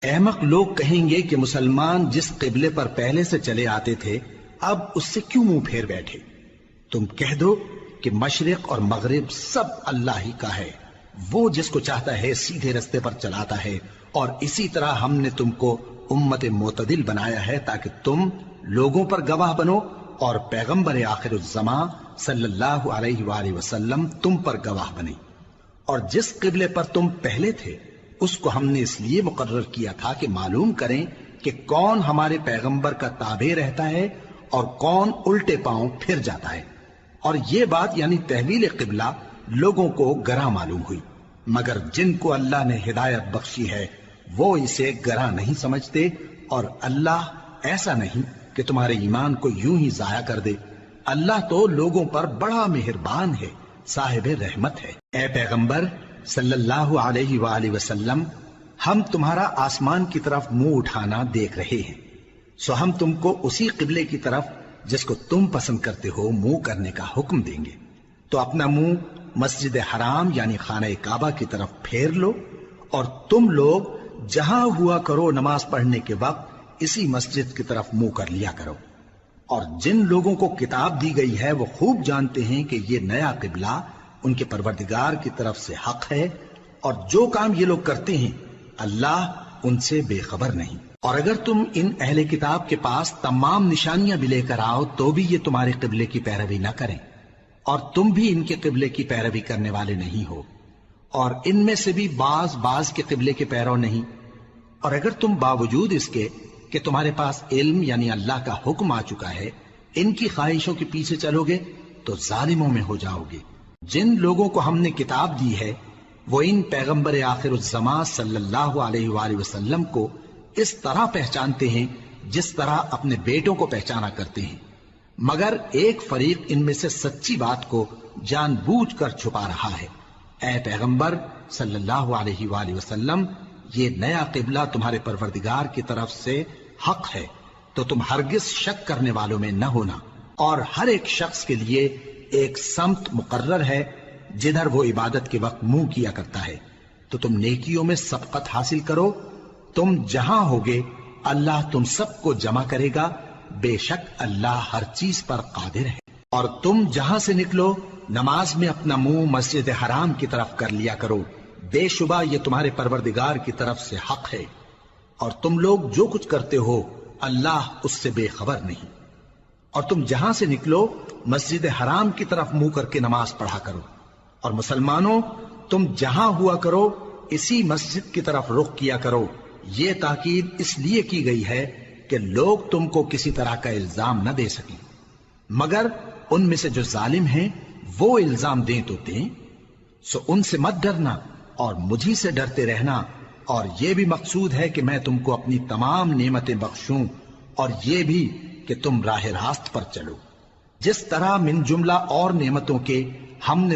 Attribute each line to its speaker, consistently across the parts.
Speaker 1: احمق لوگ کہیں گے کہ مسلمان جس قبلے پر پہلے سے چلے آتے تھے اب اس سے کیوں منہ پھیر بیٹھے؟ تم کہہ دو کہ مشرق اور مغرب سب اللہ ہی کا ہے، وہ جس کو چاہتا ہے سیدھے رستے پر چلاتا ہے، اور اسی طرح ہم نے تم کو امت معتدل بنایا ہے تاکہ تم لوگوں پر گواہ بنو اور پیغمبر آخر الزمان صلی اللہ علیہ وآلہ وسلم تم پر گواہ بنے۔ اور جس قبلے پر تم پہلے تھے اس کو ہم نے اس لیے مقرر کیا تھا کہ معلوم کریں کہ کون ہمارے پیغمبر کا تابع رہتا ہے اور کون الٹے پاؤں پھر جاتا ہے۔ اور یہ بات یعنی تحویل قبلہ لوگوں کو گراں معلوم ہوئی، مگر جن کو اللہ نے ہدایت بخشی ہے وہ اسے گراں نہیں سمجھتے، اور اللہ ایسا نہیں کہ تمہارے ایمان کو یوں ہی ضائع کر دے۔ اللہ تو لوگوں پر بڑا مہربان ہے، صاحب رحمت ہے۔ اے پیغمبر صلی اللہ علیہ وآلہ وسلم، ہم تمہارا آسمان کی طرف منہ اٹھانا دیکھ رہے ہیں، سو ہم تم کو اسی قبلے کی طرف جس کو تم پسند کرتے ہو منہ کرنے کا حکم دیں گے۔ تو اپنا منہ مسجد حرام یعنی خانہ کعبہ کی طرف پھیر لو، اور تم لوگ جہاں ہوا کرو نماز پڑھنے کے وقت اسی مسجد کی طرف منہ کر لیا کرو۔ اور جن لوگوں کو کتاب دی گئی ہے وہ خوب جانتے ہیں کہ یہ نیا قبلہ ان کے پروردگار کی طرف سے حق ہے، اور جو کام یہ لوگ کرتے ہیں اللہ ان سے بے خبر نہیں۔ اور اگر تم ان اہل کتاب کے پاس تمام نشانیاں بھی لے کر آؤ تو بھی یہ تمہارے قبلے کی پیروی نہ کریں، اور تم بھی ان کے قبلے کی پیروی کرنے والے نہیں ہو، اور ان میں سے بھی بعض کے قبلے کے پیرو نہیں۔ اور اگر تم باوجود اس کے کہ تمہارے پاس علم یعنی اللہ کا حکم آ چکا ہے ان کی خواہشوں کے پیچھے چلو گے تو ظالموں میں ہو جاؤ گے۔ جن لوگوں کو ہم نے کتاب دی ہے وہ ان پیغمبر آخر الزمان صلی اللہ علیہ وآلہ وسلم کو اس طرح پہچانتے ہیں جس طرح اپنے بیٹوں کو پہچانا کرتے ہیں، مگر ایک فریق ان میں سے سچی بات کو جان بوجھ کر چھپا رہا ہے۔ اے پیغمبر صلی اللہ علیہ وآلہ وسلم، یہ نیا قبلہ تمہارے پروردگار کی طرف سے حق ہے، تو تم ہرگز شک کرنے والوں میں نہ ہونا، اور ہر ایک شخص کے لیے ایک سمت مقرر ہے جدھر وہ عبادت کے وقت منہ کیا کرتا ہے، تو تم نیکیوں میں سبقت حاصل کرو۔ تم جہاں ہوگے اللہ تم سب کو جمع کرے گا، بے شک اللہ ہر چیز پر قادر ہے۔ اور تم جہاں سے نکلو نماز میں اپنا منہ مسجد حرام کی طرف کر لیا کرو، بے شبہ یہ تمہارے پروردگار کی طرف سے حق ہے، اور تم لوگ جو کچھ کرتے ہو اللہ اس سے بے خبر نہیں۔ اور تم جہاں سے نکلو مسجد حرام کی طرف منہ کر کے نماز پڑھا کرو، اور مسلمانوں تم جہاں ہوا کرو اسی مسجد کی طرف رخ کیا کرو۔ یہ تاکید اس لیے کی گئی ہے کہ لوگ تم کو کسی طرح کا الزام نہ دے سکیں، مگر ان میں سے جو ظالم ہیں وہ الزام دیں تو دیں، سو ان سے مت ڈرنا اور مجھی سے ڈرتے رہنا، اور یہ بھی مقصود ہے کہ میں تم کو اپنی تمام نعمتیں بخشوں، اور یہ بھی کہ تم راہ راست پر چلو۔ جس طرح من جملہ اور نعمتوں کے ہم نے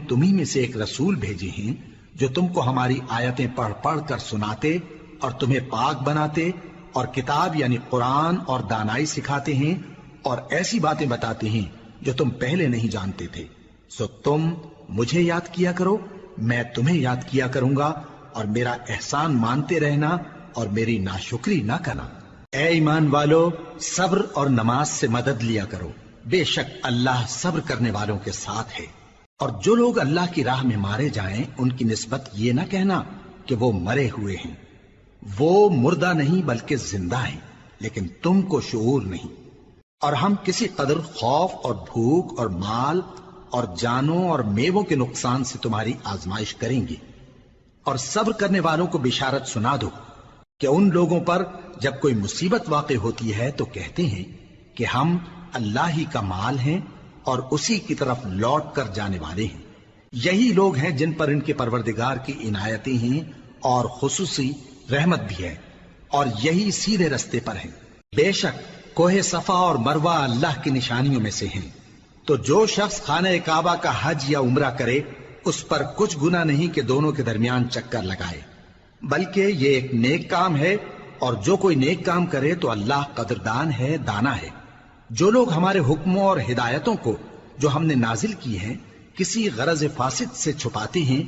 Speaker 1: تمہیں میں سے ایک رسول بھیجے ہیں جو تم کو ہماری آیتیں پڑھ پڑھ کر سناتے اور تمہیں پاک بناتے، اور کتاب یعنی قرآن اور دانائی سکھاتے ہیں، اور ایسی باتیں بتاتے ہیں جو تم پہلے نہیں جانتے تھے، سو تم مجھے یاد کیا کرو، میں تمہیں یاد کیا کروں گا، اور میرا احسان مانتے رہنا اور میری ناشکری نہ کرنا۔ اے ایمان والو، صبر اور نماز سے مدد لیا کرو، بے شک اللہ صبر کرنے والوں کے ساتھ ہے۔ اور جو لوگ اللہ کی راہ میں مارے جائیں ان کی نسبت یہ نہ کہنا کہ وہ مرے ہوئے ہیں، وہ مردہ نہیں بلکہ زندہ ہیں، لیکن تم کو شعور نہیں۔ اور ہم کسی قدر خوف اور بھوک اور مال اور جانوں اور میووں کے نقصان سے تمہاری آزمائش کریں گے، اور صبر کرنے والوں کو بشارت سنا دو کہ ان لوگوں پر جب کوئی مصیبت واقع ہوتی ہے تو کہتے ہیں کہ ہم اللہ ہی کا مال ہیں اور اسی کی طرف لوٹ کر جانے والے ہیں۔ یہی لوگ ہیں جن پر ان کے پروردگار کی عنایتیں ہیں اور خصوصی رحمت بھی ہے، اور یہی سیدھے رستے پر ہیں۔ بے شک کوہ صفا اور مروہ اللہ کی نشانیوں میں سے ہیں، تو جو شخص خانہ کعبہ کا حج یا عمرہ کرے اس پر کچھ گناہ نہیں کہ دونوں کے درمیان چکر لگائے، بلکہ یہ ایک نیک کام ہے، اور جو کوئی نیک کام کرے تو اللہ قدردان ہے، دانا ہے۔ جو لوگ ہمارے حکموں اور ہدایتوں کو جو ہم نے نازل کی ہیں کسی غرض فاسد سے چھپاتے ہیں،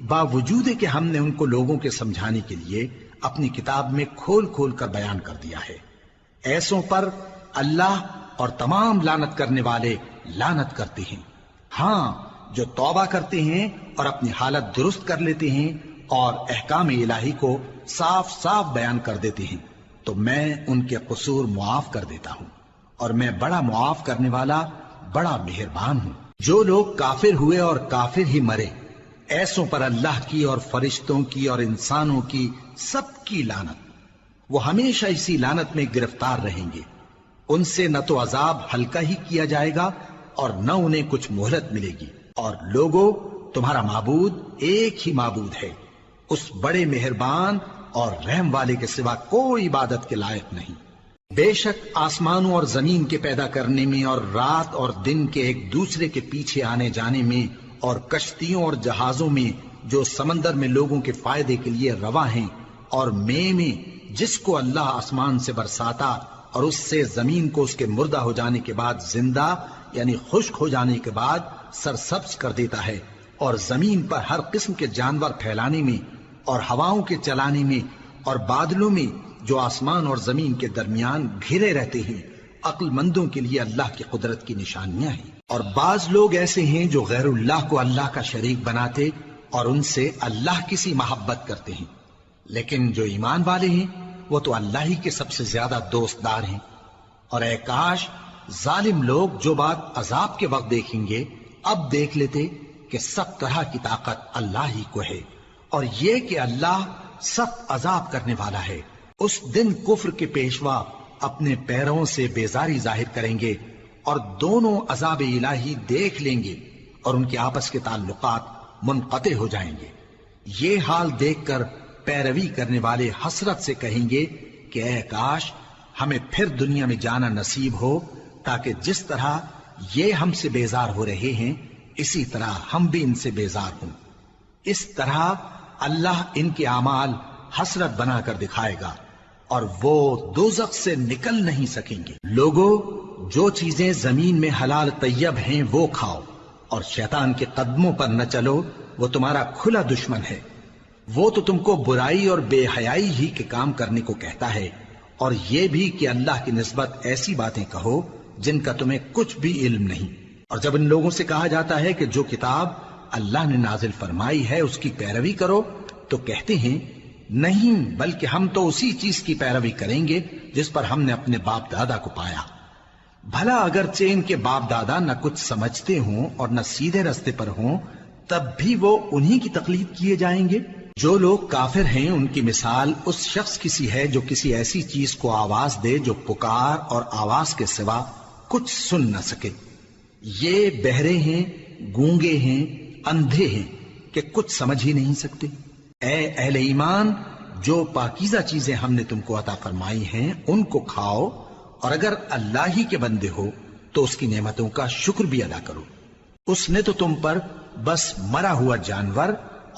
Speaker 1: باوجود کہ ہم نے ان کو لوگوں کے سمجھانے کے لیے اپنی کتاب میں کھول کھول کر بیان کر دیا ہے۔ ایسوں پر اللہ اور تمام لعنت کرنے والے لعنت کرتے ہیں۔ ہاں، جو توبہ کرتے ہیں اور اپنی حالت درست کر لیتے ہیں اور احکام الہی کو صاف صاف بیان کر دیتے ہیں تو میں ان کے قصور معاف کر دیتا ہوں، اور میں بڑا معاف کرنے والا، بڑا مہربان ہوں۔ جو لوگ کافر ہوئے اور کافر ہی مرے، ایسوں پر اللہ کی اور فرشتوں کی اور انسانوں کی سب کی لعنت، وہ ہمیشہ اسی لعنت میں گرفتار رہیں گے۔ ان سے نہ تو عذاب ہلکا ہی کیا جائے گا اور نہ انہیں کچھ مہلت ملے گی۔ اور لوگوں، تمہارا معبود ایک ہی معبود ہے، اس بڑے مہربان اور رحم والے کے سوا کوئی عبادت کے لائق نہیں۔ بے شک آسمانوں اور زمین کے پیدا کرنے میں اور رات اور دن کے ایک دوسرے کے پیچھے آنے جانے میں اور کشتیوں اور جہازوں میں جو سمندر میں لوگوں کے فائدے کے لیے رواں ہیں، اور میں جس کو اللہ آسمان سے برساتا اور اس سے زمین کو اس کے مردہ ہو جانے کے بعد زندہ یعنی خشک ہو جانے کے بعد سرسبز کر دیتا ہے، اور زمین پر ہر قسم کے جانور پھیلانے میں اور ہواؤں کے چلانے میں اور بادلوں میں جو آسمان اور زمین کے درمیان گھرے رہتے ہیں، عقل مندوں کے لیے اللہ کی قدرت کی نشانیاں ہیں۔ اور بعض لوگ ایسے ہیں جو غیر اللہ کو اللہ کا شریک بناتے اور ان سے اللہ کی سی محبت کرتے ہیں، لیکن جو ایمان والے ہیں وہ تو اللہ ہی کے سب سے زیادہ دوست دار ہیں۔ اور اے کاش ظالم لوگ جو بات عذاب کے وقت دیکھیں گے اب دیکھ لیتے کہ سب طرح کی طاقت اللہ ہی کو ہے، اور یہ کہ اللہ سخت عذاب کرنے والا ہے۔ اس دن کفر کے پیشوا اپنے پیروں سے بیزاری ظاہر کریں گے اور دونوں عذاب الہی دیکھ لیں گے اور ان کے آپس کے تعلقات منقطع ہو جائیں گے۔ یہ حال دیکھ کر پیروی کرنے والے حسرت سے کہیں گے کہ اے کاش ہمیں پھر دنیا میں جانا نصیب ہو، تاکہ جس طرح یہ ہم سے بیزار ہو رہے ہیں اسی طرح ہم بھی ان سے بیزار ہوں۔ اس طرح اللہ ان کے اعمال حسرت بنا کر دکھائے گا اور وہ دوزخ سے نکل نہیں سکیں گے۔ لوگوں، جو چیزیں زمین میں حلال طیب ہیں وہ کھاؤ، اور شیطان کے قدموں پر نہ چلو، وہ تمہارا کھلا دشمن ہے۔ وہ تو تم کو برائی اور بے حیائی ہی کے کام کرنے کو کہتا ہے، اور یہ بھی کہ اللہ کی نسبت ایسی باتیں کہو جن کا تمہیں کچھ بھی علم نہیں۔ اور جب ان لوگوں سے کہا جاتا ہے کہ جو کتاب اللہ نے نازل فرمائی ہے اس کی پیروی کرو، تو کہتے ہیں نہیں، بلکہ ہم تو اسی چیز کی پیروی کریں گے جس پر ہم نے اپنے باپ دادا کو پایا۔ بھلا اگرچہ ان کے باپ دادا نہ کچھ سمجھتے ہوں اور نہ سیدھے رستے پر ہوں، تب بھی وہ انہی کی تقلید کیے جائیں گے۔ جو لوگ کافر ہیں ان کی مثال اس شخص کی سی ہے جو کسی ایسی چیز کو آواز دے جو پکار اور آواز کے سوا کچھ سن نہ سکے۔ یہ بہرے ہیں، گونگے ہیں، اندھے ہیں کہ کچھ سمجھ ہی نہیں سکتے۔ اے اہل ایمان، جو پاکیزہ چیزیں ہم نے تم کو عطا فرمائی ہیں ان کو کھاؤ، اور اگر اللہ ہی کے بندے ہو تو اس کی نعمتوں کا شکر بھی ادا کرو۔ اس نے تو تم پر بس مرا ہوا جانور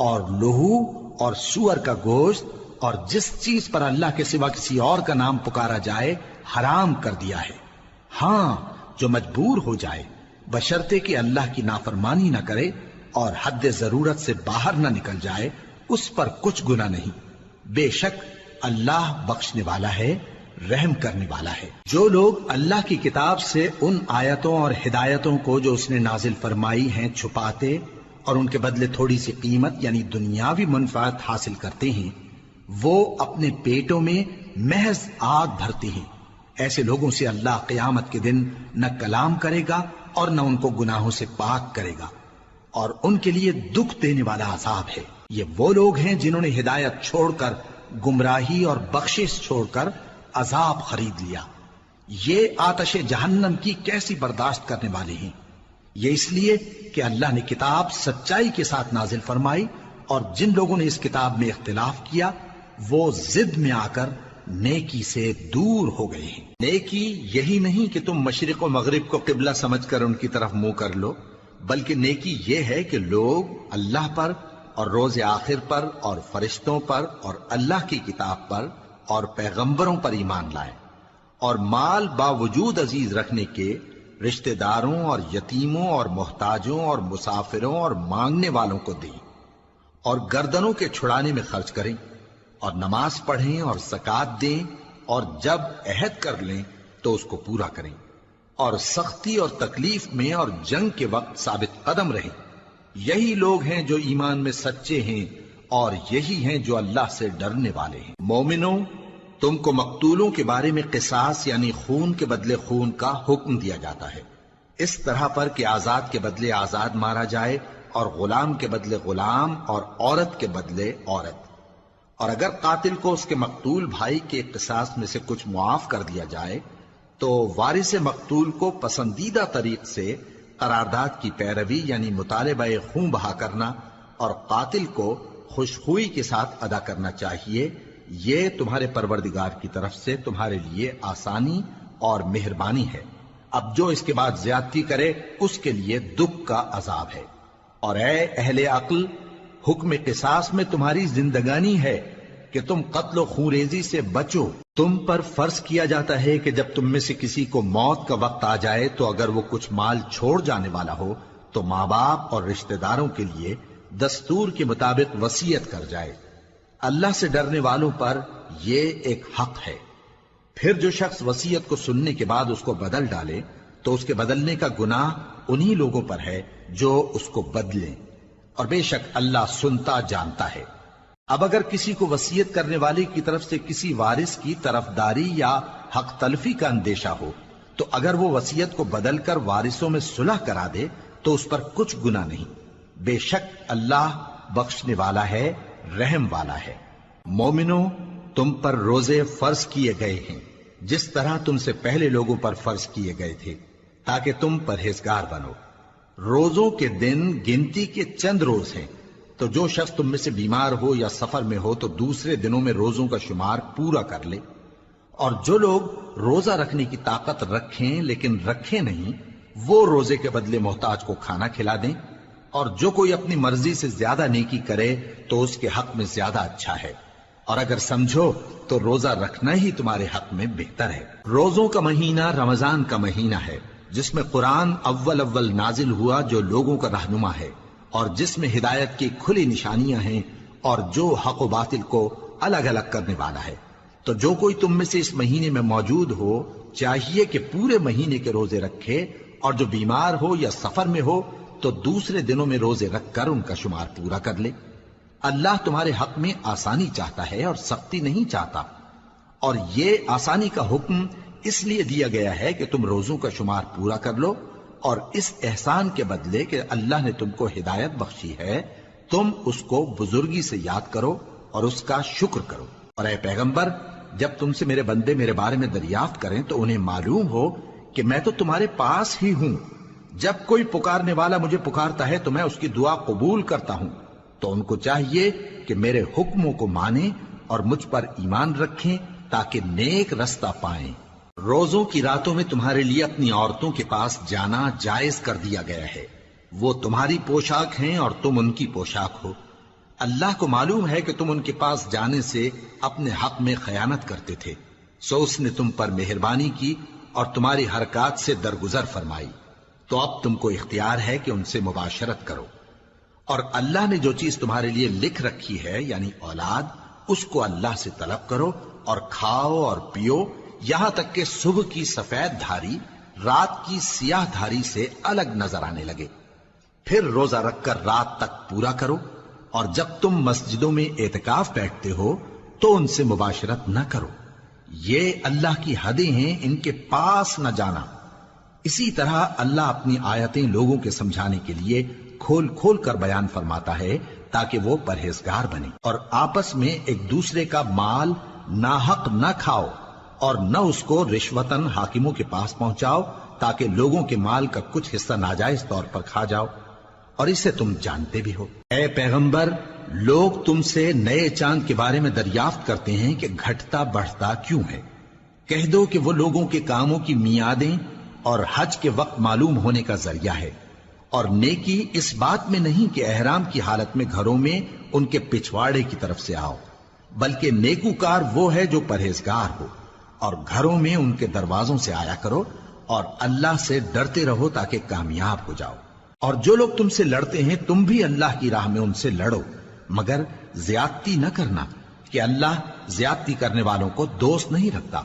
Speaker 1: اور لہو اور سور کا گوشت اور جس چیز پر اللہ کے سوا کسی اور کا نام پکارا جائے حرام کر دیا ہے۔ ہاں، جو مجبور ہو جائے بشرطے کہ اللہ کی نافرمانی نہ کرے اور حد ضرورت سے باہر نہ نکل جائے، اس پر کچھ گناہ نہیں۔ بے شک اللہ بخشنے والا ہے، رحم کرنے والا ہے۔ جو لوگ اللہ کی کتاب سے ان آیتوں اور ہدایتوں کو جو اس نے نازل فرمائی ہیں چھپاتے اور ان کے بدلے تھوڑی سی قیمت یعنی دنیاوی منفعت حاصل کرتے ہیں، وہ اپنے پیٹوں میں محض آگ بھرتے ہیں۔ ایسے لوگوں سے اللہ قیامت کے دن نہ کلام کرے گا اور نہ ان کو گناہوں سے پاک کرے گا، اور ان کے لیے دکھ دینے والا عذاب ہے۔ یہ وہ لوگ ہیں جنہوں نے ہدایت چھوڑ کر گمراہی اور بخشش چھوڑ کر عذاب خرید لیا۔ یہ آتش جہنم کی کیسی برداشت کرنے والے ہیں۔ یہ اس لیے کہ اللہ نے کتاب سچائی کے ساتھ نازل فرمائی، اور جن لوگوں نے اس کتاب میں اختلاف کیا وہ ضد میں آ کر نیکی سے دور ہو گئے ہیں۔ نیکی یہی نہیں کہ تم مشرق و مغرب کو قبلہ سمجھ کر ان کی طرف منہ کر لو، بلکہ نیکی یہ ہے کہ لوگ اللہ پر اور روز آخر پر اور فرشتوں پر اور اللہ کی کتاب پر اور پیغمبروں پر ایمان لائیں، اور مال باوجود عزیز رکھنے کے رشتہ داروں اور یتیموں اور محتاجوں اور مسافروں اور مانگنے والوں کو دیں، اور گردنوں کے چھڑانے میں خرچ کریں،
Speaker 2: اور نماز پڑھیں اور زکات دیں، اور جب عہد کر لیں تو اس کو پورا کریں، اور سختی اور تکلیف میں اور جنگ کے وقت ثابت قدم رہیں۔ یہی لوگ ہیں جو ایمان میں سچے ہیں، اور یہی ہیں جو اللہ سے ڈرنے والے ہیں۔ مومنوں، تم کو مقتولوں کے بارے میں قصاص یعنی خون کے بدلے خون کا حکم دیا جاتا ہے، اس طرح پر کہ آزاد کے بدلے آزاد مارا جائے، اور غلام کے بدلے غلام، اور عورت کے بدلے عورت۔ اور اگر قاتل کو اس کے مقتول بھائی کے قصاص میں سے کچھ معاف کر دیا جائے تو وارث مقتول کو پسندیدہ طریق سے قرارداد کی پیروی یعنی مطالبہ خون بہا کرنا اور قاتل کو خوشخوئی کے ساتھ ادا کرنا چاہیے۔ یہ تمہارے پروردگار کی طرف سے تمہارے لیے آسانی اور مہربانی ہے۔ اب جو اس کے بعد زیادتی کرے اس کے لیے دکھ کا عذاب ہے۔ اور اے اہل عقل، حکم قصاص میں تمہاری زندگانی ہے کہ تم قتل و خونریزی سے بچو۔ تم پر فرض کیا جاتا ہے کہ جب تم میں سے کسی کو موت کا وقت آ جائے تو اگر وہ کچھ مال چھوڑ جانے والا ہو تو ماں باپ اور رشتہ داروں کے لیے دستور کے مطابق وصیت کر جائے۔ اللہ سے ڈرنے والوں پر یہ ایک حق ہے۔ پھر جو شخص وصیت کو سننے کے بعد اس کو بدل ڈالے تو اس کے بدلنے کا گناہ انہی لوگوں پر ہے جو اس کو بدلیں، اور بے شک اللہ سنتا جانتا ہے۔ اب اگر کسی کو وصیت کرنے والے کی طرف سے کسی وارث کی طرفداری یا حق تلفی کا اندیشہ ہو تو اگر وہ وصیت کو بدل کر وارثوں میں صلح کرا دے تو اس پر کچھ گناہ نہیں، بے شک اللہ بخشنے والا ہے، رحم والا ہے۔ مومنوں، تم پر روزے فرض کیے گئے ہیں جس طرح تم سے پہلے لوگوں پر فرض کیے گئے تھے تاکہ تم پرہیزگار بنو۔ روزوں کے دن گنتی کے چند روز ہیں، تو جو شخص تم میں سے بیمار ہو یا سفر میں ہو تو دوسرے دنوں میں روزوں کا شمار پورا کر لے۔ اور جو لوگ روزہ رکھنے کی طاقت رکھیں لیکن رکھیں نہیں، وہ روزے کے بدلے محتاج کو کھانا کھلا دیں۔ اور جو کوئی اپنی مرضی سے زیادہ نیکی کرے تو اس کے حق میں زیادہ اچھا ہے، اور اگر سمجھو تو روزہ رکھنا ہی تمہارے حق میں بہتر ہے۔ روزوں کا مہینہ رمضان کا مہینہ ہے جس میں قرآن اول نازل ہوا، جو لوگوں کا رہنما ہے اور جس میں ہدایت کی کھلی نشانیاں ہیں، اور جو حق و باطل کو الگ الگ کرنے والا ہے۔ تو جو کوئی تم میں سے اس مہینے میں موجود ہو چاہیے کہ پورے مہینے کے روزے رکھے، اور جو بیمار ہو یا سفر میں ہو تو دوسرے دنوں میں روزے رکھ کر ان کا شمار پورا کر لے۔ اللہ تمہارے حق میں آسانی چاہتا ہے اور سختی نہیں چاہتا، اور یہ آسانی کا حکم اس لیے دیا گیا ہے کہ تم روزوں کا شمار پورا کر لو، اور اس احسان کے بدلے کہ اللہ نے تم کو ہدایت بخشی ہے تم اس کو بزرگی سے یاد کرو اور اس کا شکر کرو۔ اور اے پیغمبر، جب تم سے میرے بندے میرے بارے میں دریافت کریں تو انہیں معلوم ہو کہ میں تو تمہارے پاس ہی ہوں۔ جب کوئی پکارنے والا مجھے پکارتا ہے تو میں اس کی دعا قبول کرتا ہوں، تو ان کو چاہیے کہ میرے حکموں کو مانیں اور مجھ پر ایمان رکھیں تاکہ نیک رستہ پائیں۔ روزوں کی راتوں میں تمہارے لیے اپنی عورتوں کے پاس جانا جائز کر دیا گیا ہے، وہ تمہاری پوشاک ہیں اور تم ان کی پوشاک ہو۔ اللہ کو معلوم ہے کہ تم ان کے پاس جانے سے اپنے حق میں خیانت کرتے تھے، سو اس نے تم پر مہربانی کی اور تمہاری حرکات سے درگزر فرمائی، تو اب تم کو اختیار ہے کہ ان سے مباشرت کرو۔ اور اللہ نے جو چیز تمہارے لیے لکھ رکھی ہے یعنی اولاد، اس کو اللہ سے طلب کرو اور کھاؤ اور پیو، یہاں تک کہ صبح کی سفید دھاری رات کی سیاہ دھاری سے الگ نظر آنے لگے۔ پھر روزہ رکھ کر رات تک پورا کرو، اور جب تم مسجدوں میں اعتکاف بیٹھتے ہو تو ان سے مباشرت نہ کرو، یہ اللہ کی حدیں ہیں، ان کے پاس نہ جانا۔ اسی طرح اللہ اپنی آیتیں لوگوں کے سمجھانے کے لیے کھول کھول کر بیان فرماتا ہے تاکہ وہ پرہیزگار بنے۔ اور آپس میں ایک دوسرے کا مال ناحق نہ کھاؤ، اور نہ اس کو رشوتاً حاکموں کے پاس پہنچاؤ تاکہ لوگوں کے مال کا کچھ حصہ ناجائز طور پر کھا جاؤ، اور اسے تم جانتے بھی ہو۔ اے پیغمبر، لوگ تم سے نئے چاند کے بارے میں دریافت کرتے ہیں کہ گھٹتا بڑھتا کیوں ہے۔ کہہ دو کہ وہ لوگوں کے کاموں کی میعادیں اور حج کے وقت معلوم ہونے کا ذریعہ ہے، اور نیکی اس بات میں نہیں کہ احرام کی حالت میں گھروں میں ان کے پچھواڑے کی طرف سے آؤ، بلکہ نیکوکار وہ ہے جو پرہیزگار ہو، اور گھروں میں ان کے دروازوں سے آیا کرو، اور اللہ سے ڈرتے رہو تاکہ کامیاب ہو جاؤ۔ اور جو لوگ تم سے لڑتے ہیں تم بھی اللہ کی راہ میں ان سے لڑو، مگر زیادتی نہ کرنا، کہ اللہ زیادتی کرنے والوں کو دوست نہیں رکھتا،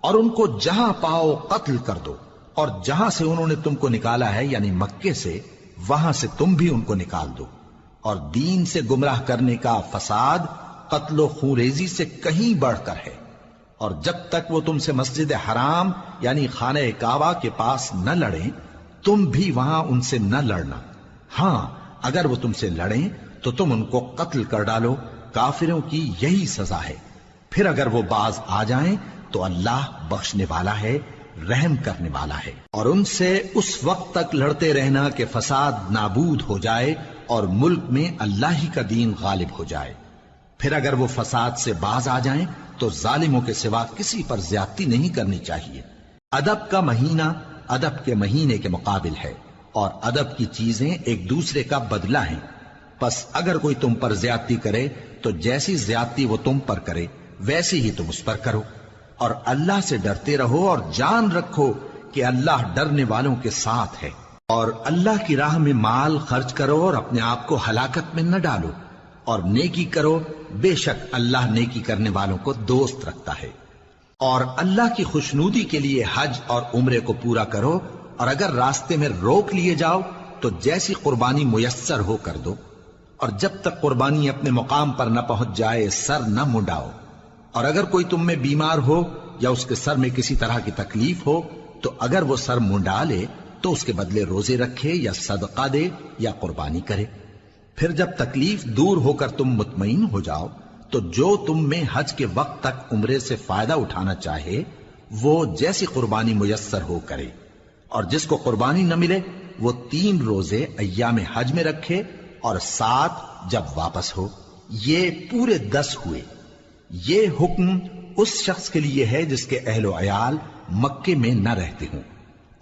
Speaker 2: اور ان کو جہاں پاؤ قتل کر دو، اور جہاں سے انہوں نے تم کو نکالا ہے یعنی مکے سے، وہاں سے تم بھی ان کو نکال دو۔ اور دین سے گمراہ کرنے کا فساد قتل و خونریزی سے کہیں بڑھ کر ہے، اور جب تک وہ تم سے مسجد حرام یعنی خانہ کعبہ کے پاس نہ لڑیں تم بھی وہاں ان سے نہ لڑنا۔ ہاں اگر وہ تم سے لڑیں تو تم ان کو قتل کر ڈالو، کافروں کی یہی سزا ہے۔ پھر اگر وہ باز آ جائیں تو اللہ بخشنے والا ہے، رحم کرنے والا ہے۔ اور ان سے اس وقت تک لڑتے رہنا کہ فساد نابود ہو جائے اور ملک میں اللہ ہی کا دین غالب ہو جائے۔ پھر اگر وہ فساد سے باز آ جائیں تو ظالموں کے سوا کسی پر زیادتی نہیں کرنی چاہیے۔ ادب کا مہینہ ادب کے مہینے کے مقابل ہے، اور ادب کی چیزیں ایک دوسرے کا بدلہ ہیں۔ پس اگر کوئی تم پر زیادتی کرے تو جیسی زیادتی وہ تم پر کرے ویسی ہی تم اس پر کرو، اور اللہ سے ڈرتے رہو اور جان رکھو کہ اللہ ڈرنے والوں کے ساتھ ہے۔ اور اللہ کی راہ میں مال خرچ کرو اور اپنے آپ کو ہلاکت میں نہ ڈالو، اور نیکی کرو، بے شک اللہ نیکی کرنے والوں کو دوست رکھتا ہے۔ اور اللہ کی خوشنودی کے لیے حج اور عمرے کو پورا کرو، اور اگر راستے میں روک لیے جاؤ تو جیسی قربانی میسر ہو کر دو، اور جب تک قربانی اپنے مقام پر نہ پہنچ جائے سر نہ منڈاؤ۔ اور اگر کوئی تم میں بیمار ہو یا اس کے سر میں کسی طرح کی تکلیف ہو تو اگر وہ سر منڈا لے تو اس کے بدلے روزے رکھے یا صدقہ دے یا قربانی کرے۔ پھر جب تکلیف دور ہو کر تم مطمئن ہو جاؤ تو جو تم میں حج کے وقت تک عمرے سے فائدہ اٹھانا چاہے وہ جیسی قربانی میسر ہو کرے، اور جس کو قربانی نہ ملے وہ 3 روزے ایام حج میں رکھے اور 7 جب واپس ہو، یہ پورے 10 ہوئے۔ یہ حکم اس شخص کے لیے ہے جس کے اہل و عیال مکے میں نہ رہتے ہوں۔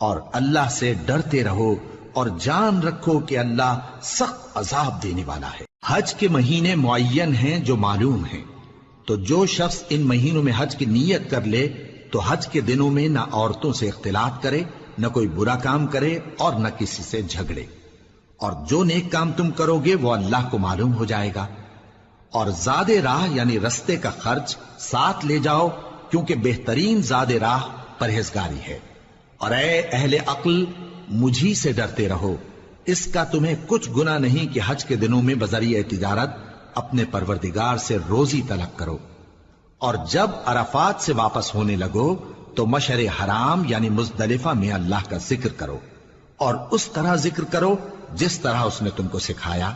Speaker 2: اور اللہ سے ڈرتے رہو اور جان رکھو کہ اللہ سخت عذاب دینے والا ہے۔ حج کے مہینے معین ہیں جو معلوم ہیں، تو جو شخص ان مہینوں میں حج کی نیت کر لے تو حج کے دنوں میں نہ عورتوں سے اختلاط کرے، نہ کوئی برا کام کرے اور نہ کسی سے جھگڑے۔ اور جو نیک کام تم کرو گے وہ اللہ کو معلوم ہو جائے گا۔ اور زاد راہ یعنی رستے کا خرچ ساتھ لے جاؤ، کیونکہ بہترین زاد راہ پرہیزگاری ہے۔ اور اے اہل عقل مجھی سے ڈرتے رہو، اس کا تمہیں کچھ گناہ نہیں کہ حج کے دنوں میں بذریعہ تجارت اپنے پروردگار سے روزی طلب کرو۔ اور جب عرفات سے واپس ہونے لگو تو مشعر حرام یعنی مزدلفہ میں اللہ کا ذکر کرو، اور اس طرح ذکر کرو جس طرح اس نے تم کو سکھایا،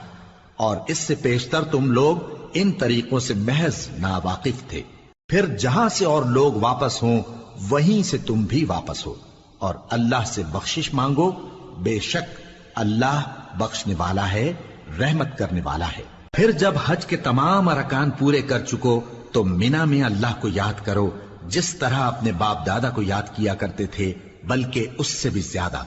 Speaker 2: اور اس سے پیشتر تم لوگ ان طریقوں سے محض ناواقف تھے۔ پھر جہاں سے اور لوگ واپس ہوں وہیں سے تم بھی واپس ہو، اور اللہ سے بخشش مانگو، بے شک اللہ بخشنے والا ہے، رحمت کرنے والا ہے۔ پھر جب حج کے تمام ارکان پورے کر چکو تو مینا میں اللہ کو یاد کرو جس طرح اپنے باپ دادا کو یاد کیا کرتے تھے، بلکہ اس سے بھی زیادہ۔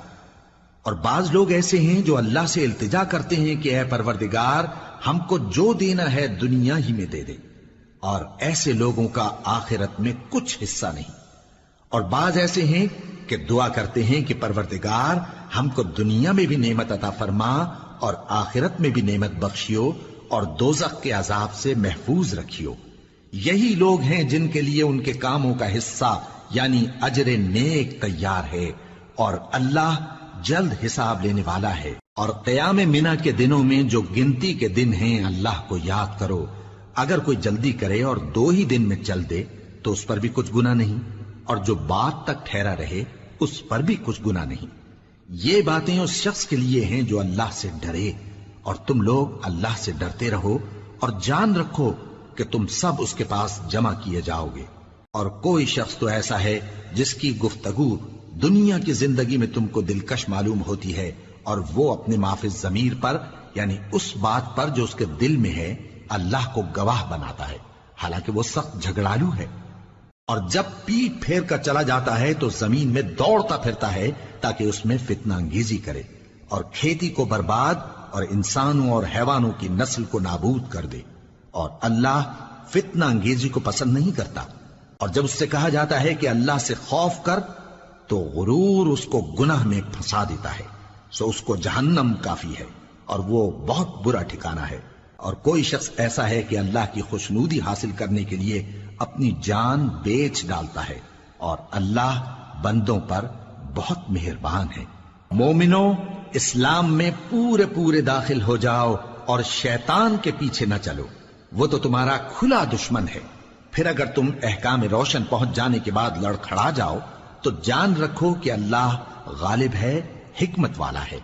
Speaker 2: اور بعض لوگ ایسے ہیں جو اللہ سے التجا کرتے ہیں کہ اے پروردگار ہم کو جو دینا ہے دنیا ہی میں دے دے، اور ایسے لوگوں کا آخرت میں کچھ حصہ نہیں۔ اور بعض ایسے ہیں کہ دعا کرتے ہیں کہ پروردگار ہم کو دنیا میں بھی نعمت عطا فرما اور آخرت میں بھی نعمت بخشیو اور دوزخ کے عذاب سے محفوظ رکھیو۔ یہی لوگ ہیں جن کے لیے ان کے کاموں کا حصہ یعنی اجر نیک تیار ہے، اور اللہ جلد حساب لینے والا ہے۔ اور قیام منا کے دنوں میں جو گنتی کے دن ہیں اللہ کو یاد کرو، اگر کوئی جلدی کرے اور 2 ہی دن میں چل دے تو اس پر بھی کچھ گناہ نہیں، اور جو بات تک ٹھہرا رہے اس پر بھی کچھ گناہ نہیں۔ یہ باتیں اس شخص کے لیے ہیں جو اللہ سے ڈرے، اور تم لوگ اللہ سے ڈرتے رہو اور جان رکھو کہ تم سب اس کے پاس جمع کیے جاؤ گے۔ اور کوئی شخص تو ایسا ہے جس کی گفتگو دنیا کی زندگی میں تم کو دلکش معلوم ہوتی ہے، اور وہ اپنے معافی ضمیر پر یعنی اس بات پر جو اس کے دل میں ہے اللہ کو گواہ بناتا ہے، حالانکہ وہ سخت جھگڑالو ہے۔ اور جب پیٹ پھیر کر چلا جاتا ہے تو زمین میں دوڑتا پھرتا ہے تاکہ اس میں فتنہ انگیزی کرے اور کھیتی کو برباد اور انسانوں اور حیوانوں کی نسل کو نابود کر دے، اور اللہ فتنہ انگیزی کو پسند نہیں کرتا۔ اور جب اس سے کہا جاتا ہے کہ اللہ سے خوف کر تو غرور اس کو گناہ میں پھنسا دیتا ہے، سو اس کو جہنم کافی ہے اور وہ بہت برا ٹھکانہ ہے۔
Speaker 1: اور کوئی شخص ایسا ہے کہ اللہ کی خوشنودی حاصل کرنے کے لیے اپنی جان بیچ ڈالتا ہے، اور اللہ بندوں پر بہت مہربان ہے۔ مومنو، اسلام میں پورے پورے داخل ہو جاؤ اور شیطان کے پیچھے نہ چلو، وہ تو تمہارا کھلا دشمن ہے۔ پھر اگر تم احکام روشن پہنچ جانے کے بعد لڑکھڑا جاؤ تو جان رکھو کہ اللہ غالب ہے، حکمت والا ہے۔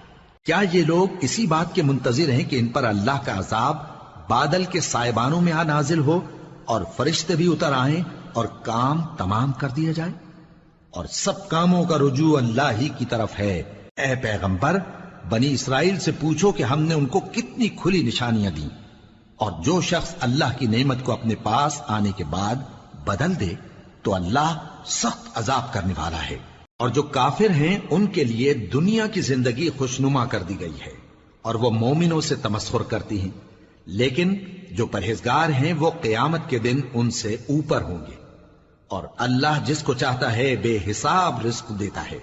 Speaker 1: کیا یہ لوگ اسی بات کے منتظر ہیں کہ ان پر اللہ کا عذاب بادل کے سائبانوں میں نازل ہو اور فرشتے بھی اتر آئیں اور کام تمام کر دیا جائے؟ اور سب کاموں کا رجوع اللہ ہی کی طرف ہے۔ اے پیغمبر، بنی اسرائیل سے پوچھو کہ ہم نے ان کو کتنی کھلی نشانیاں دیں، اور جو شخص اللہ کی نعمت کو اپنے پاس آنے کے بعد بدل دے تو اللہ سخت عذاب کرنے والا ہے۔ اور جو کافر ہیں ان کے لیے دنیا کی زندگی خوشنما کر دی گئی ہے، اور وہ مومنوں سے تمسخر کرتی ہیں، لیکن جو پرہیزگار ہیں وہ قیامت کے دن ان سے اوپر ہوں گے۔ اور اللہ جس کو چاہتا ہے بے حساب رزق دیتا ہے۔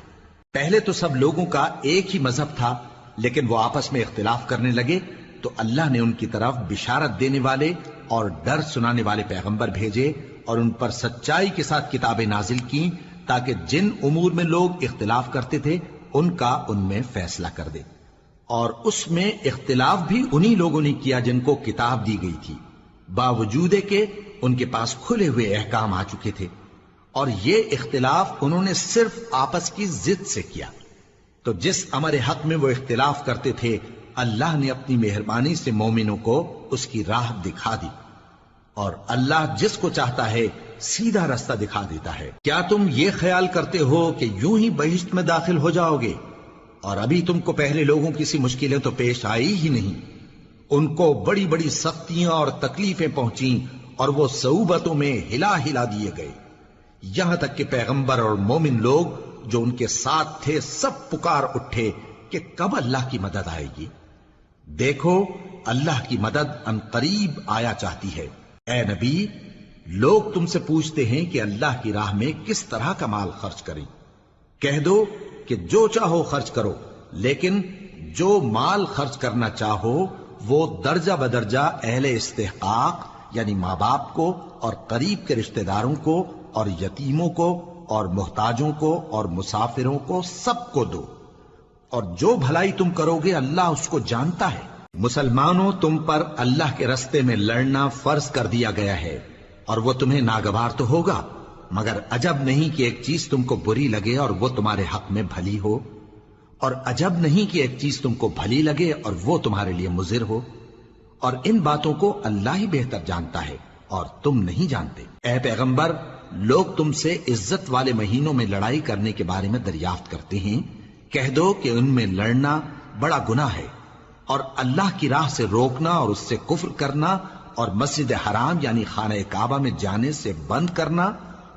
Speaker 1: پہلے تو سب لوگوں کا ایک ہی مذہب تھا، لیکن وہ آپس میں اختلاف کرنے لگے تو اللہ نے ان کی طرف بشارت دینے والے اور ڈر سنانے والے پیغمبر بھیجے، اور ان پر سچائی کے ساتھ کتابیں نازل کی، تاکہ جن امور میں لوگ اختلاف کرتے تھے ان کا ان میں فیصلہ کر دے۔ اور اس میں اختلاف بھی انہی لوگوں نے کیا جن کو کتاب دی گئی تھی، باوجود کہ ان کے پاس کھلے ہوئے احکام آ چکے تھے، اور یہ اختلاف انہوں نے صرف آپس کی ضد سے کیا۔ تو جس امر حق میں وہ اختلاف کرتے تھے اللہ نے اپنی مہربانی سے مومنوں کو اس کی راہ دکھا دی، اور اللہ جس کو چاہتا ہے سیدھا رستہ دکھا دیتا ہے۔ کیا تم یہ خیال کرتے ہو کہ یوں ہی بہشت میں داخل ہو جاؤ گے، اور ابھی تم کو پہلے لوگوں کی سی مشکلیں تو پیش آئی ہی نہیں؟ ان کو بڑی بڑی سختیاں اور تکلیفیں پہنچیں، اور وہ صعوبتوں میں ہلا ہلا دیے گئے، یہاں تک کہ پیغمبر اور مومن لوگ جو ان کے ساتھ تھے سب پکار اٹھے کہ کب اللہ کی مدد آئے گی۔ دیکھو اللہ کی مدد ان قریب آیا چاہتی ہے۔ اے نبی، لوگ تم سے پوچھتے ہیں کہ اللہ کی راہ میں کس طرح کا مال خرچ کریں۔ کہہ دو کہ جو چاہو خرچ کرو، لیکن جو مال خرچ کرنا چاہو وہ درجہ بدرجہ اہل استحقاق یعنی ماں باپ کو اور قریب کے رشتہ داروں کو اور یتیموں کو اور محتاجوں کو اور مسافروں کو سب کو دو، اور جو بھلائی تم کرو گے اللہ اس کو جانتا ہے۔ مسلمانوں، تم پر اللہ کے رستے میں لڑنا فرض کر دیا گیا ہے، اور وہ تمہیں ناگوار تو ہوگا، مگر عجب نہیں کہ ایک چیز تم کو بری لگے اور وہ تمہارے حق میں بھلی ہو، اور عجب نہیں کہ ایک چیز تم کو بھلی لگے اور وہ تمہارے لیے مضر ہو، اور ان باتوں کو اللہ ہی بہتر جانتا ہے اور تم نہیں جانتے۔ اے پیغمبر، لوگ تم سے عزت والے مہینوں میں لڑائی کرنے کے بارے میں دریافت کرتے ہیں، کہہ دو کہ ان میں لڑنا بڑا گناہ ہے، اور اللہ کی راہ سے روکنا اور اس سے کفر کرنا اور مسجد حرام یعنی خانہ کعبہ میں جانے سے بند کرنا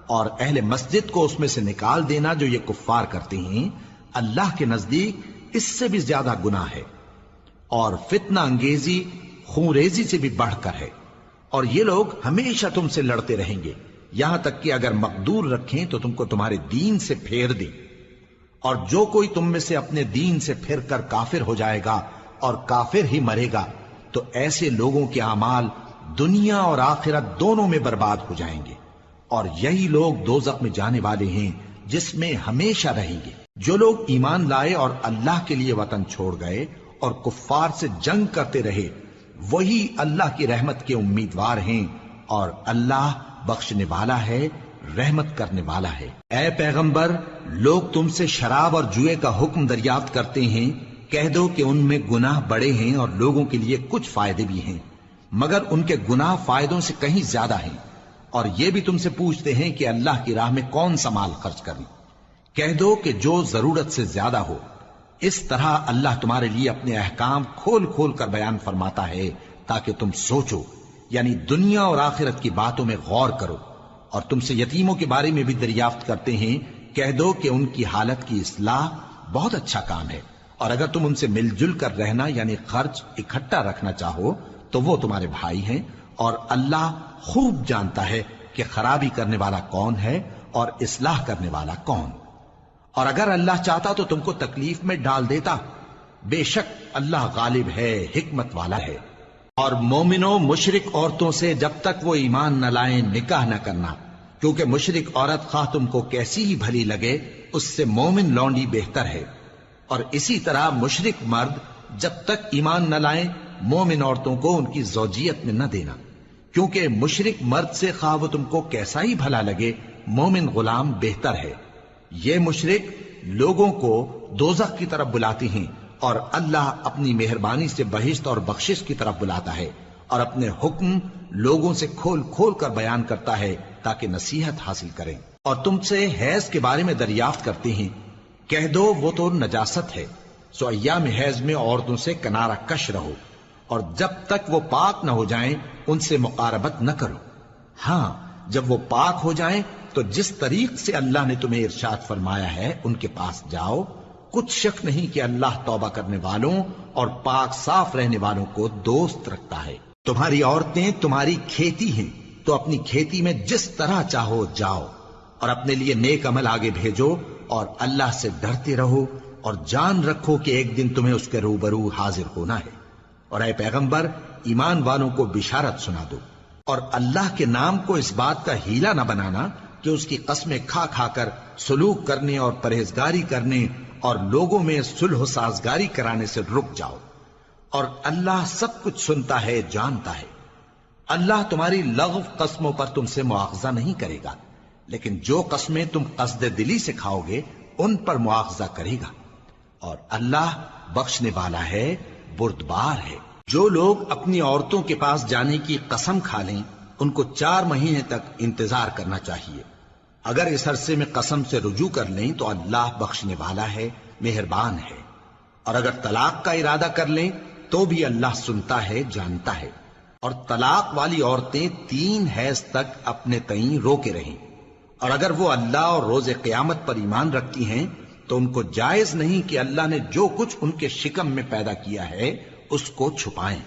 Speaker 1: اور اہل مسجد کو اس میں سے نکال دینا جو یہ کفار کرتے ہیں، اللہ کے نزدیک اس سے بھی زیادہ گناہ ہے، اور فتنہ انگیزی خونریزی سے بھی بڑھ کر ہے۔ اور یہ لوگ ہمیشہ تم سے لڑتے رہیں گے، یہاں تک کہ اگر مقدور رکھیں تو تم کو تمہارے دین سے پھیر دیں، اور جو کوئی تم میں سے اپنے دین سے پھر کر کافر ہو جائے گا اور کافر ہی مرے گا تو ایسے لوگوں کے اعمال دنیا اور آخرت دونوں میں برباد ہو جائیں گے، اور یہی لوگ دوزخ میں جانے والے ہیں جس میں ہمیشہ رہیں گے۔ جو لوگ ایمان لائے اور اللہ کے لیے وطن چھوڑ گئے اور کفار سے جنگ کرتے رہے وہی اللہ کی رحمت کے امیدوار ہیں، اور اللہ بخشنے والا ہے، رحمت کرنے والا ہے۔ اے پیغمبر، لوگ تم سے شراب اور جوئے کا حکم دریافت کرتے ہیں، کہہ دو کہ ان میں گناہ بڑے ہیں اور لوگوں کے لیے کچھ فائدے بھی ہیں، مگر ان کے گناہ فائدوں سے کہیں زیادہ ہیں۔ اور یہ بھی تم سے پوچھتے ہیں کہ اللہ کی راہ میں کون سا مال خرچ کریں، کہہ دو کہ جو ضرورت سے زیادہ ہو۔ اس طرح اللہ تمہارے لیے اپنے احکام کھول کھول کر بیان فرماتا ہے تاکہ تم سوچو، یعنی دنیا اور آخرت کی باتوں میں غور کرو۔ اور تم سے یتیموں کے بارے میں بھی دریافت کرتے ہیں، کہہ دو کہ ان کی حالت کی اصلاح بہت اچھا کام ہے، اور اگر تم ان سے مل جل کر رہنا یعنی خرچ اکٹھا رکھنا چاہو تو وہ تمہارے بھائی ہیں، اور اللہ خوب جانتا ہے کہ خرابی کرنے والا کون ہے اور اصلاح کرنے والا کون۔ اور اگر اللہ چاہتا تو تم کو تکلیف میں ڈال دیتا، بے شک اللہ غالب ہے، حکمت والا ہے۔
Speaker 2: اور مومنوں مشرک عورتوں سے جب تک وہ ایمان نہ لائیں نکاح نہ کرنا، کیونکہ مشرک عورت خواہ تم کو کیسی ہی بھلی لگے اس سے مومن لونڈی بہتر ہے۔ اور اسی طرح مشرک مرد جب تک ایمان نہ لائیں مومن عورتوں کو ان کی زوجیت میں نہ دینا، کیونکہ مشرک مرد سے خواہ وہ تم کو کیسا ہی بھلا لگے مومن غلام بہتر ہے۔ یہ مشرک لوگوں کو دوزخ کی طرف بلاتی ہیں، اور اللہ اپنی مہربانی سے بہشت اور بخشش کی طرف بلاتا ہے، اور اپنے حکم لوگوں سے کھول کھول کر بیان کرتا ہے تاکہ نصیحت حاصل کریں۔ اور تم سے حیض کے بارے میں دریافت کرتے ہیں، کہہ دو وہ تو نجاست ہے، سو ایام حیض میں عورتوں سے کنارہ کش رہو، اور جب تک وہ پاک نہ ہو جائیں ان سے مقاربت نہ کرو۔ ہاں جب وہ پاک ہو جائیں تو جس طریق سے اللہ نے تمہیں ارشاد فرمایا ہے ان کے پاس جاؤ، کچھ شک نہیں کہ اللہ توبہ کرنے والوں اور پاک صاف رہنے والوں کو دوست رکھتا ہے۔ تمہاری عورتیں تمہاری کھیتی ہیں، تو اپنی کھیتی میں جس طرح چاہو جاؤ، اور اپنے لیے نیک عمل آگے بھیجو، اور اللہ سے ڈرتے رہو، اور جان رکھو کہ ایک دن تمہیں اس کے روبرو حاضر ہونا ہے۔ اور اے پیغمبر ایمان والوں کو بشارت سنا دو، اور اللہ کے نام کو اس بات کا ہیلا نہ بنانا کہ اس کی قسمیں کھا کھا کر سلوک کرنے اور پرہیزگاری کرنے اور لوگوں میں صلح و سازگاری کرانے سے رک جاؤ، اور اللہ سب کچھ سنتا ہے جانتا ہے۔ اللہ تمہاری لغو قسموں پر تم سے مواخذہ نہیں کرے گا، لیکن جو قسمیں تم قصد دلی سے کھاؤ گے ان پر مواخذہ کرے گا، اور اللہ بخشنے والا ہے بردبار ہے۔ جو لوگ اپنی عورتوں کے پاس جانے کی قسم کھا لیں ان کو 4 مہینے تک انتظار کرنا چاہیے۔ اگر اس عرصے میں قسم سے رجوع کر لیں تو اللہ بخشنے والا ہے، مہربان ہے، اور اگر طلاق کا ارادہ کر لیں تو بھی اللہ سنتا ہے جانتا ہے۔ اور طلاق والی عورتیں 3 حیض تک اپنے تئیں روکے رہیں، اور اگر وہ اللہ اور روز قیامت پر ایمان رکھتی ہیں تو ان کو جائز نہیں کہ اللہ نے جو کچھ ان کے شکم میں پیدا کیا ہے اس کو چھپائیں،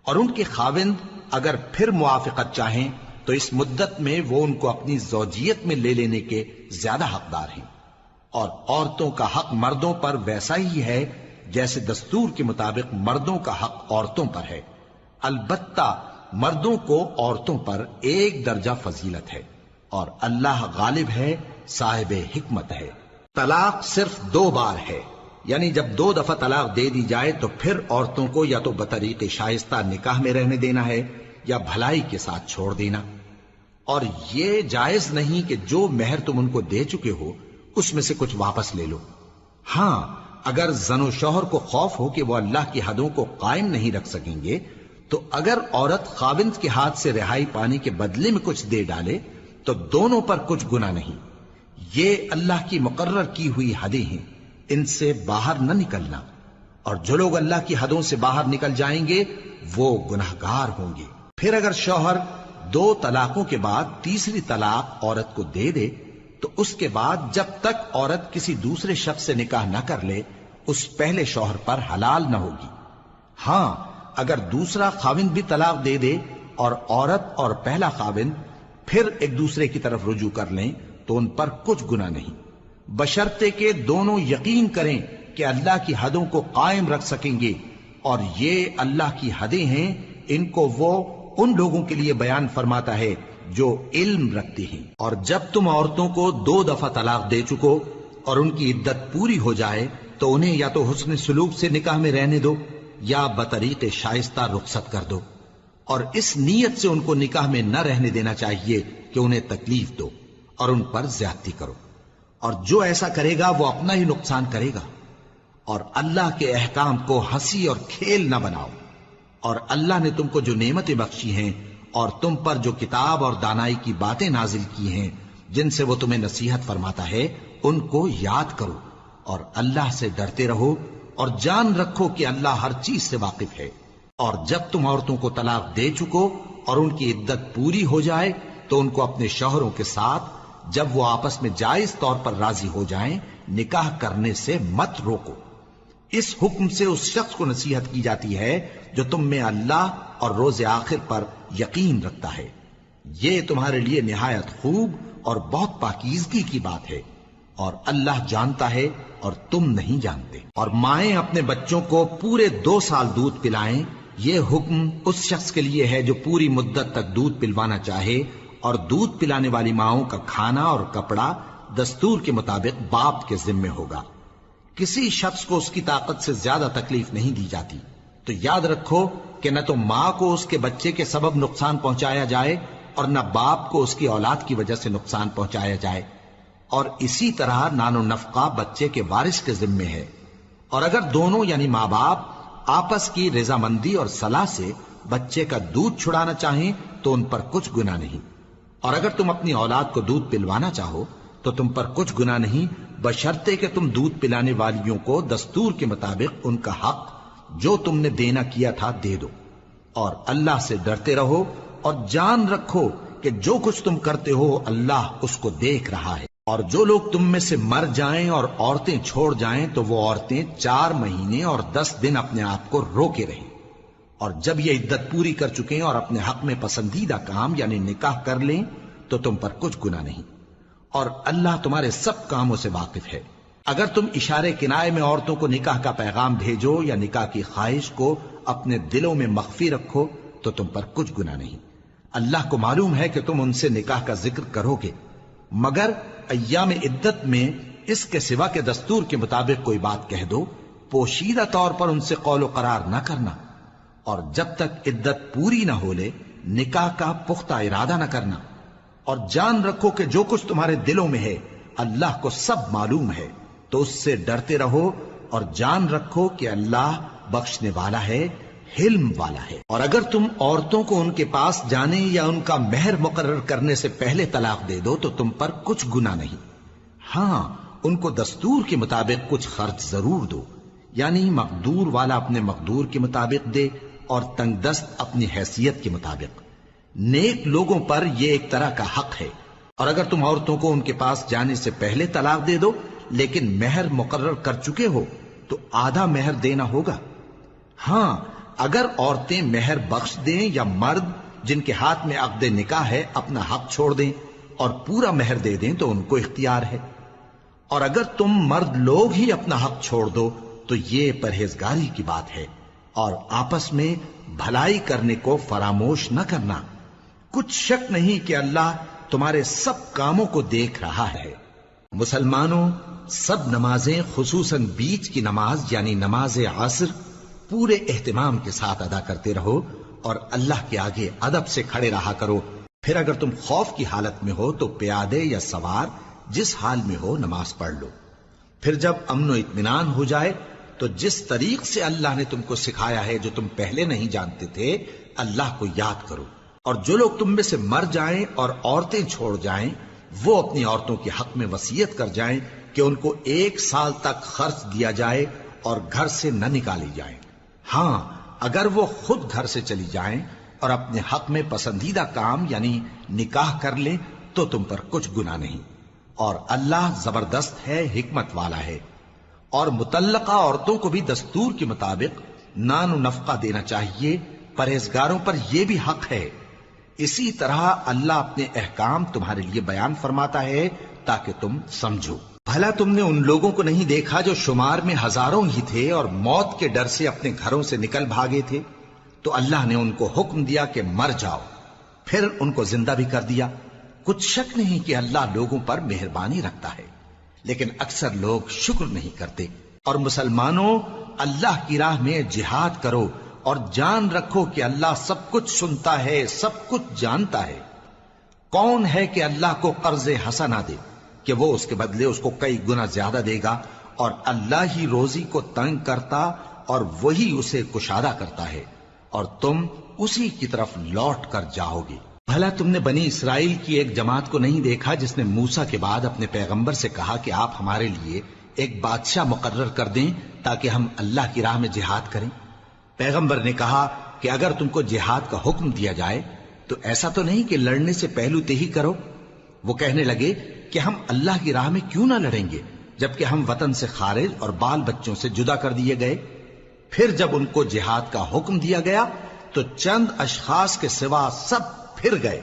Speaker 2: اور ان کے خاوند اگر پھر موافقت چاہیں تو اس مدت میں وہ ان کو اپنی زوجیت میں لے لینے کے زیادہ حقدار ہیں۔ اور عورتوں کا حق مردوں پر ویسا ہی ہے جیسے دستور کے مطابق مردوں کا حق عورتوں پر ہے، البتہ مردوں کو عورتوں پر 1 درجہ فضیلت ہے، اور اللہ غالب ہے، صاحب حکمت ہے۔ طلاق صرف 2 بار ہے، یعنی جب 2 دفعہ طلاق دے دی جائے تو پھر عورتوں کو یا تو بطریق شائستہ نکاح میں رہنے دینا ہے یا بھلائی کے ساتھ چھوڑ دینا۔ اور یہ جائز نہیں کہ جو مہر تم ان کو دے چکے ہو اس میں سے کچھ واپس لے لو۔ ہاں اگر زن و شوہر کو خوف ہو کہ وہ اللہ کی حدوں کو قائم نہیں رکھ سکیں گے تو اگر عورت خاوند کے ہاتھ سے رہائی پانے کے بدلے میں کچھ دے ڈالے تو دونوں پر کچھ گناہ نہیں۔ یہ اللہ کی مقرر کی ہوئی حدیں ہیں، ان سے باہر نہ نکلنا، اور جو لوگ اللہ کی حدوں سے باہر نکل جائیں گے وہ گناہگار ہوں گے۔ پھر اگر شوہر 2 طلاقوں کے بعد تیسری طلاق عورت کو دے دے تو اس کے بعد جب تک عورت کسی دوسرے شخص سے نکاح نہ کر لے اس پہلے شوہر پر حلال نہ ہوگی۔ ہاں اگر دوسرا خاوند بھی طلاق دے دے اور عورت اور پہلا خاوند پھر ایک دوسرے کی طرف رجوع کر لیں تو ان پر کچھ گناہ نہیں، بشرطے کہ دونوں یقین کریں کہ اللہ کی حدوں کو قائم رکھ سکیں گے، اور یہ اللہ کی حدیں ہیں، ان کو وہ ان لوگوں کے لیے بیان فرماتا ہے جو علم رکھتے ہیں۔ اور جب تم عورتوں کو 2 دفعہ طلاق دے چکو اور ان کی عدت پوری ہو جائے تو انہیں یا تو حسن سلوک سے نکاح میں رہنے دو یا بطریق شائستہ رخصت کر دو، اور اس نیت سے ان کو نکاح میں نہ رہنے دینا چاہیے کہ انہیں تکلیف دو اور ان پر زیادتی کرو، اور جو ایسا کرے گا وہ اپنا ہی نقصان کرے گا۔ اور اللہ کے احکام کو ہنسی اور کھیل نہ بناؤ، اور اللہ نے تم کو جو نعمتیں بخشی ہیں اور تم پر جو کتاب اور دانائی کی باتیں نازل کی ہیں جن سے وہ تمہیں نصیحت فرماتا ہے ان کو یاد کرو، اور اللہ سے ڈرتے رہو، اور جان رکھو کہ اللہ ہر چیز سے واقف ہے۔ اور جب تم عورتوں کو طلاق دے چکو اور ان کی عدت پوری ہو جائے تو ان کو اپنے شوہروں کے ساتھ جب وہ آپس میں جائز طور پر راضی ہو جائیں نکاح کرنے سے مت روکو۔ اس حکم سے اس شخص کو نصیحت کی جاتی ہے جو تم میں اللہ اور روز آخر پر یقین رکھتا ہے۔ یہ تمہارے لیے نہایت خوب اور بہت پاکیزگی کی بات ہے، اور اللہ جانتا ہے اور تم نہیں جانتے۔ اور مائیں اپنے بچوں کو پورے 2 سال دودھ پلائیں یہ حکم اس شخص کے لیے ہے جو پوری مدت تک دودھ پلوانا چاہے، اور دودھ پلانے والی ماؤں کا کھانا اور کپڑا دستور کے مطابق باپ کے ذمے ہوگا۔ کسی شخص کو اس کی طاقت سے زیادہ تکلیف نہیں دی جاتی، تو یاد رکھو کہ نہ تو ماں کو اس کے بچے کے سبب نقصان پہنچایا جائے اور نہ باپ کو اس کی اولاد کی وجہ سے نقصان پہنچایا جائے، اور اسی طرح نان و نفقہ بچے کے وارث کے ذمے ہے۔ اور اگر دونوں یعنی ماں باپ آپس کی رضامندی اور صلاح سے بچے کا دودھ چھڑانا چاہیں تو ان پر کچھ گناہ نہیں، اور اگر تم اپنی اولاد کو دودھ پلوانا چاہو تو تم پر کچھ گناہ نہیں، بشرطے کہ تم دودھ پلانے والیوں کو دستور کے مطابق ان کا حق جو تم نے دینا کیا تھا دے دو، اور اللہ سے ڈرتے رہو اور جان رکھو کہ جو کچھ تم کرتے ہو اللہ اس کو دیکھ رہا ہے۔ اور جو لوگ تم میں سے مر جائیں اور عورتیں چھوڑ جائیں تو وہ عورتیں 4 مہینے اور 10 دن اپنے آپ کو روکے رہیں، اور جب یہ عدت پوری کر چکیں اور اپنے حق میں پسندیدہ کام یعنی نکاح کر لیں تو تم پر کچھ گناہ نہیں، اور اللہ تمہارے سب کاموں سے واقف ہے۔ اگر تم اشارے کنائے میں عورتوں کو نکاح کا پیغام بھیجو یا نکاح کی خواہش کو اپنے دلوں میں مخفی رکھو تو تم پر کچھ گناہ نہیں۔ اللہ کو معلوم ہے کہ تم ان سے نکاح کا ذکر کرو گے، مگر ایام عدت میں اس کے سوا کے دستور کے مطابق کوئی بات کہہ دو، پوشیدہ طور پر ان سے قول و قرار نہ کرنا، اور جب تک عدت پوری نہ ہو لے نکاح کا پختہ ارادہ نہ کرنا، اور جان رکھو کہ جو کچھ تمہارے دلوں میں ہے اللہ کو سب معلوم ہے، تو اس سے ڈرتے رہو اور جان رکھو کہ اللہ بخشنے والا ہے، حلم والا ہے۔ اور اگر تم عورتوں کو ان کے پاس جانے یا ان کا مہر مقرر کرنے سے پہلے طلاق دے دو تو تم پر کچھ گناہ نہیں، ہاں ان کو دستور کے مطابق کچھ خرچ ضرور دو، یعنی مقدور والا اپنے مقدور کے مطابق دے اور تنگ دست اپنی حیثیت کے مطابق۔ نیک لوگوں پر یہ ایک طرح کا حق ہے۔ اور اگر تم عورتوں کو ان کے پاس جانے سے پہلے طلاق دے دو لیکن مہر مقرر کر چکے ہو تو آدھا مہر دینا ہوگا۔ ہاں اگر عورتیں مہر بخش دیں یا مرد جن کے ہاتھ میں عقد نکاح ہے اپنا حق چھوڑ دیں اور پورا مہر دے دیں تو ان کو اختیار ہے، اور اگر تم مرد لوگ ہی اپنا حق چھوڑ دو تو یہ پرہیزگاری کی بات ہے، اور آپس میں بھلائی کرنے کو فراموش نہ کرنا۔ کچھ شک نہیں کہ اللہ تمہارے سب کاموں کو دیکھ رہا ہے۔ مسلمانوں، سب نمازیں خصوصاً بیچ کی نماز یعنی نماز عصر پورے اہتمام کے ساتھ ادا کرتے رہو اور اللہ کے آگے ادب سے کھڑے رہا کرو۔ پھر اگر تم خوف کی حالت میں ہو تو پیادے یا سوار جس حال میں ہو نماز پڑھ لو۔ پھر جب امن و اطمینان ہو جائے تو جس طریق سے اللہ نے تم کو سکھایا ہے جو تم پہلے نہیں جانتے تھے اللہ کو یاد کرو۔ اور جو لوگ تم میں سے مر جائیں اور عورتیں چھوڑ جائیں وہ اپنی عورتوں کے حق میں وصیت کر جائیں کہ ان کو 1 سال تک خرچ دیا جائے اور گھر سے نہ نکالی جائیں۔ ہاں اگر وہ خود گھر سے چلی جائیں اور اپنے حق میں پسندیدہ کام یعنی نکاح کر لیں تو تم پر کچھ گناہ نہیں، اور اللہ زبردست ہے، حکمت والا ہے۔ اور مطلقہ عورتوں کو بھی دستور کے مطابق نان و نفقہ دینا چاہیے، پرہیزگاروں پر یہ بھی حق ہے۔ اسی طرح اللہ اپنے احکام تمہارے لیے بیان فرماتا ہے تاکہ تم سمجھو۔ بھلا تم نے ان لوگوں کو نہیں دیکھا جو شمار میں ہزاروں ہی تھے اور موت کے ڈر سے اپنے گھروں سے نکل بھاگے تھے؟ تو اللہ نے ان کو حکم دیا کہ مر جاؤ، پھر ان کو زندہ بھی کر دیا۔ کچھ شک نہیں کہ اللہ لوگوں پر مہربانی رکھتا ہے، لیکن اکثر لوگ شکر نہیں کرتے۔ اور مسلمانوں، اللہ کی راہ میں جہاد کرو اور جان رکھو کہ اللہ سب کچھ سنتا ہے، سب کچھ جانتا ہے۔ کون ہے کہ اللہ کو قرض حسنہ دے کہ وہ اس کے بدلے اس کو کئی گنا زیادہ دے گا، اور اللہ ہی روزی کو تنگ کرتا اور وہی اسے کشادہ کرتا ہے، اور تم اسی کی طرف لوٹ کر جاؤ گے۔ بھلا تم نے بنی اسرائیل کی ایک جماعت کو نہیں دیکھا جس نے موسیٰ کے بعد اپنے پیغمبر سے کہا کہ آپ ہمارے لیے ایک بادشاہ مقرر کر دیں تاکہ ہم اللہ کی راہ میں جہاد کریں؟ پیغمبر نے کہا کہ اگر تم کو جہاد کا حکم دیا جائے تو ایسا تو نہیں کہ لڑنے سے پہلو تہی کرو۔ وہ کہنے لگے کہ ہم اللہ کی راہ میں کیوں نہ لڑیں گے جبکہ ہم وطن سے خارج اور بال بچوں سے جدا کر دیے گئے۔ پھر جب ان کو جہاد کا حکم دیا گیا تو چند اشخاص کے سوا سب پھر گئے،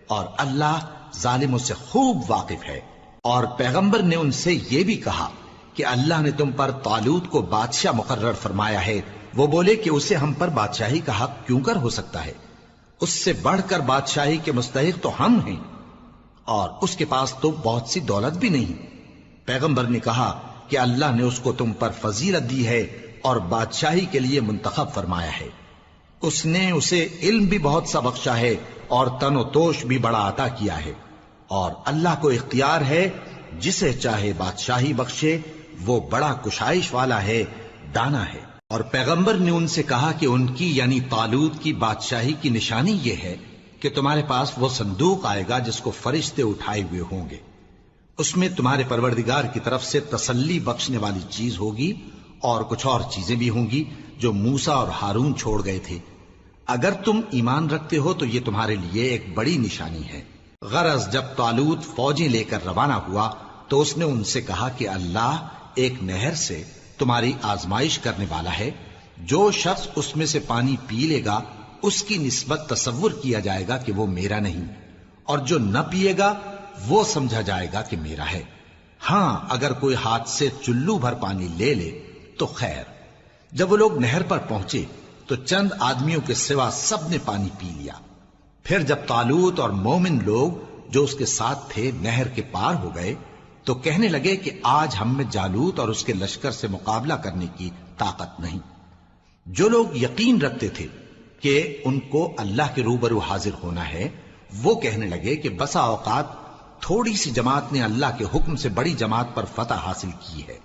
Speaker 2: اور اللہ ظالموں سے خوب واقف ہے۔ اور پیغمبر نے ان سے یہ بھی کہا کہ اللہ نے تم پر طالوت کو بادشاہ مقرر فرمایا ہے وہ بولے کہ اسے ہم پر بادشاہی کا حق کیوں کر ہو سکتا ہے؟ اس سے بڑھ کر بادشاہی کے مستحق تو ہم ہیں، اور اس کے پاس تو بہت سی دولت بھی نہیں۔ پیغمبر نے کہا کہ اللہ نے اس کو تم پر فضیلت دی ہے اور بادشاہی کے لیے منتخب فرمایا ہے۔ اس نے اسے علم بھی بہت سا بخشا ہے اور تن و توش بھی بڑا عطا کیا ہے، اور اللہ کو اختیار ہے جسے چاہے بادشاہی بخشے، وہ بڑا کشائش والا ہے، دانا ہے۔ اور پیغمبر نے ان سے کہا کہ ان کی یعنی طالوت کی بادشاہی کی نشانی یہ ہے کہ تمہارے پاس وہ صندوق آئے گا جس کو فرشتے اٹھائے ہوئے ہوں گے، اس میں تمہارے پروردگار کی طرف سے تسلی بخشنے والی چیز ہوگی اور کچھ اور چیزیں بھی ہوں گی جو موسیٰ اور ہارون چھوڑ گئے تھے۔ اگر تم ایمان رکھتے ہو تو یہ تمہارے لیے ایک بڑی نشانی ہے۔ غرض جب طالوت فوجیں لے کر روانہ ہوا تو اس نے ان سے کہا کہ اللہ ایک نہر سے تمہاری آزمائش کرنے والا ہے، جو شخص اس میں سے پانی پی لے گا اس کی نسبت تصور کیا جائے گا کہ وہ میرا نہیں، اور جو نہ پیے گا وہ سمجھا جائے گا کہ میرا ہے۔ ہاں اگر کوئی ہاتھ سے چلو بھر پانی لے لے تو خیر۔ جب وہ لوگ نہر پر پہنچے تو چند آدمیوں کے سوا سب نے پانی پی لیا۔ پھر جب طالوت اور مومن لوگ جو اس کے ساتھ تھے نہر کے پار ہو گئے تو کہنے لگے کہ آج ہم میں جالوت اور اس کے لشکر سے مقابلہ کرنے کی طاقت نہیں۔ جو لوگ یقین رکھتے تھے کہ ان کو اللہ کے روبرو حاضر ہونا ہے، وہ کہنے لگے کہ بسا اوقات تھوڑی سی جماعت نے اللہ کے حکم سے بڑی جماعت پر فتح حاصل کی ہے،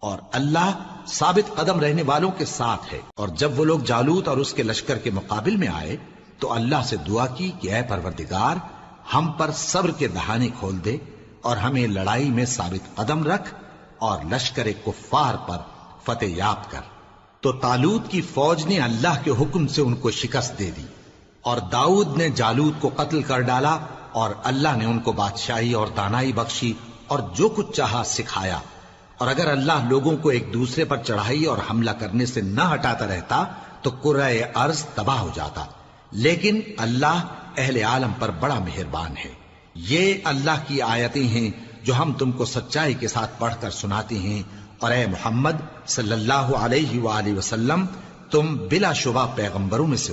Speaker 2: اور اللہ ثابت قدم رہنے والوں کے ساتھ ہے۔ اور جب وہ لوگ جالوت اور اس کے لشکر کے مقابل میں آئے تو اللہ سے دعا کی کہ اے پروردگار، ہم پر صبر کے دہانے کھول دے اور ہمیں لڑائی میں ثابت قدم رکھ اور لشکر کفار پر فتح یاب کر۔ تو طالوت کی فوج نے اللہ کے حکم سے ان کو شکست دے دی، اور داؤد نے جالوت کو قتل کر ڈالا، اور اللہ نے ان کو بادشاہی اور دانائی بخشی اور جو کچھ چاہا سکھایا۔ اور اگر اللہ لوگوں کو ایک دوسرے پر چڑھائی اور حملہ کرنے سے نہ ہٹاتا رہتا تو کرۂ ارض تباہ ہو جاتا، لیکن اللہ اہل عالم پر بڑا مہربان ہے۔ یہ اللہ کی آیتیں ہیں جو ہم تم کو سچائی کے ساتھ پڑھ کر سناتے ہیں، اور اے محمد صلی اللہ علیہ وآلہ وسلم تم بلا شبہ پیغمبروں میں سے ہو۔